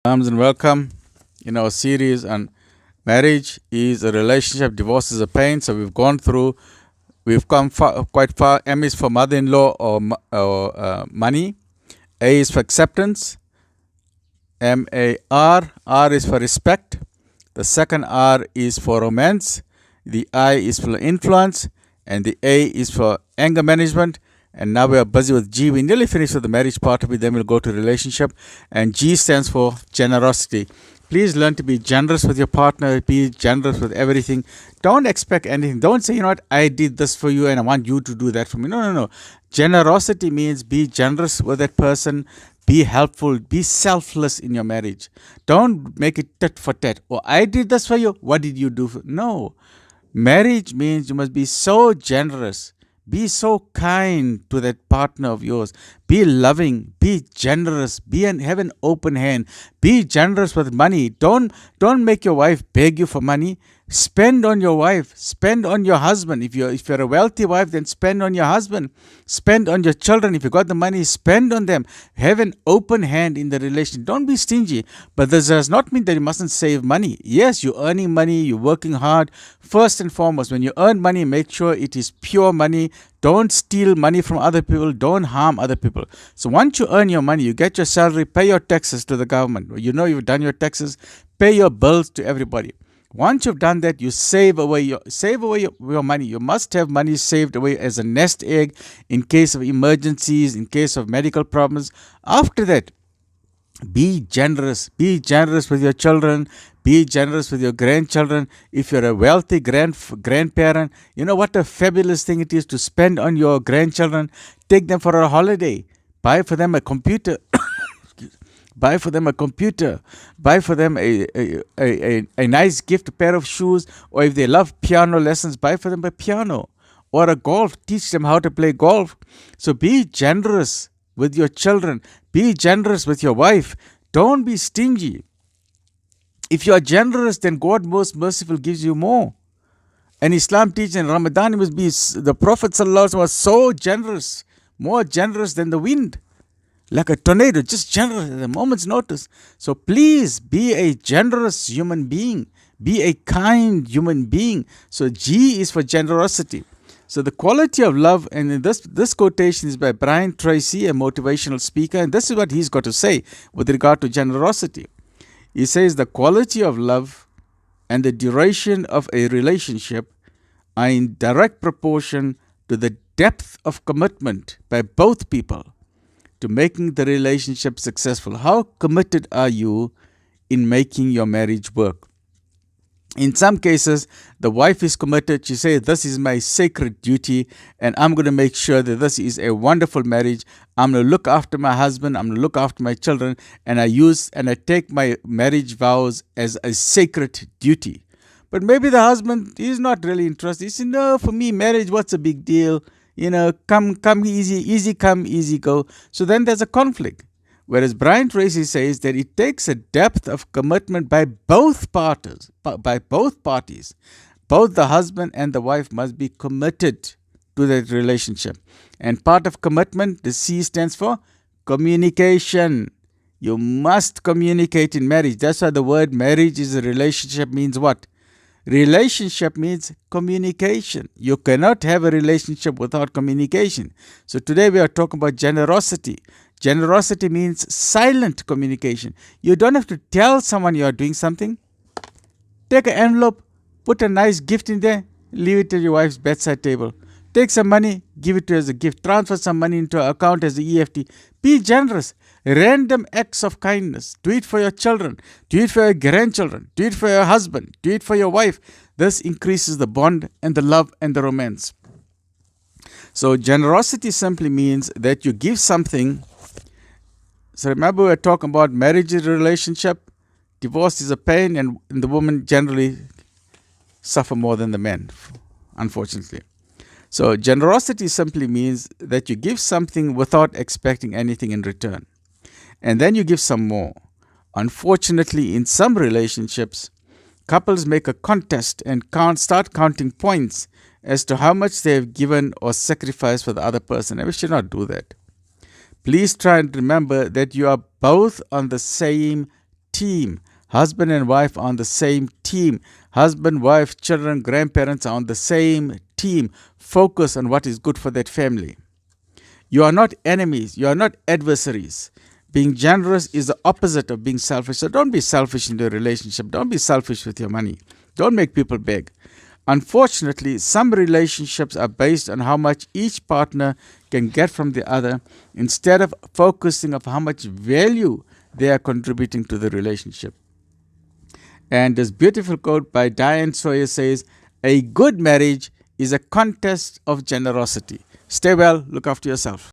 And welcome in our series on marriage is a relationship, divorce is a pain. So we've come quite far. M is for mother-in-law or money. A is for acceptance. M.A.R.R. R is for respect. The second R is for romance. The I is for influence. And the A is for anger management. And now we are busy with G. We nearly finished with the marriage part of it. Then we'll go to relationship. And G stands for generosity. Please learn to be generous with your partner. Be generous with everything. Don't expect anything. Don't say, you know what, I did this for you and I want you to do that for me. No, no, no. Generosity means be generous with that person. Be helpful. Be selfless in your marriage. Don't make it tit for tat. Oh, I did this for you. What did you do for? No. Marriage means you must be so generous. Be so kind to that partner of yours. Be loving. Be generous. Have an open hand. Be generous with money. Don't make your wife beg you for money. Spend on your wife. Spend on your husband. If you're a wealthy wife, then spend on your husband. Spend on your children. If you got the money, spend on them. Have an open hand in the relation. Don't be stingy. But this does not mean that you mustn't save money. Yes, you're earning money. You're working hard. First and foremost, when you earn money, make sure it is pure money. Don't steal money from other people. Don't harm other people. So once you earn your money, you get your salary, pay your taxes to the government. You know you've done your taxes, pay your bills to everybody. Once you've done that, you save away your money. You must have money saved away as a nest egg in case of emergencies, in case of medical problems. After that, be generous. Be generous with your children. Be generous with your grandchildren. If you're a wealthy grandparent, you know what a fabulous thing it is to spend on your grandchildren. Take them for a holiday. Buy for them a computer. Buy for them a computer. Buy for them a nice gift, a pair of shoes. Or if they love piano lessons, buy for them a piano. Or a golf. Teach them how to play golf. So be generous with your children. Be generous with your wife. Don't be stingy. If you are generous, then God most merciful gives you more. And Islam teaches in Ramadan, the Prophet ﷺ was so generous, more generous than the wind. Like a tornado, just generous at a moment's notice. So please be a generous human being. Be a kind human being. So G is for generosity. So the quality of love, and this quotation is by Brian Tracy, a motivational speaker, and this is what he's got to say with regard to generosity. He says the quality of love and the duration of a relationship are in direct proportion to the depth of commitment by both people to making the relationship successful. How committed are you in making your marriage work? In some cases, the wife is committed. She says, this is my sacred duty, and I'm going to make sure that this is a wonderful marriage. I'm going to look after my husband. I'm going to look after my children. And I take my marriage vows as a sacred duty. But maybe the husband is not really interested. He says, no, for me, marriage, what's a big deal? You know, come easy come, easy go. So then there's a conflict. Whereas Brian Tracy says that it takes a depth of commitment by both parties. Both the husband and the wife must be committed to that relationship. And part of commitment, the C stands for communication. You must communicate in marriage. That's why the word marriage is a relationship means what? Relationship means communication. You cannot have a relationship without communication. So today we are talking about generosity. Generosity means silent communication. You don't have to tell someone you are doing something. Take an envelope, put a nice gift in there, leave it at your wife's bedside table. Take some money, give it to her as a gift. Transfer some money into her account as the EFT. Be generous. Random acts of kindness. Do it for your children. Do it for your grandchildren. Do it for your husband. Do it for your wife. This increases the bond and the love and the romance. So generosity simply means that you give something. So remember, we're talking about marriage is a relationship. Divorce is a pain, and the women generally suffer more than the men, unfortunately. So generosity simply means that you give something without expecting anything in return. And then you give some more. Unfortunately, in some relationships, couples make a contest and start counting points as to how much they have given or sacrificed for the other person. And we should not do that. Please try and remember that you are both on the same team. Husband and wife are on the same team. Husband, wife, children, grandparents are on the same team. Focus on what is good for that family. You are not enemies. You are not adversaries. Being generous is the opposite of being selfish. So don't be selfish in your relationship. Don't be selfish with your money. Don't make people beg. Unfortunately, some relationships are based on how much each partner can get from the other instead of focusing on how much value they are contributing to the relationship. And this beautiful quote by Diane Sawyer says, "A good marriage is a contest of generosity." Stay well, look after yourself.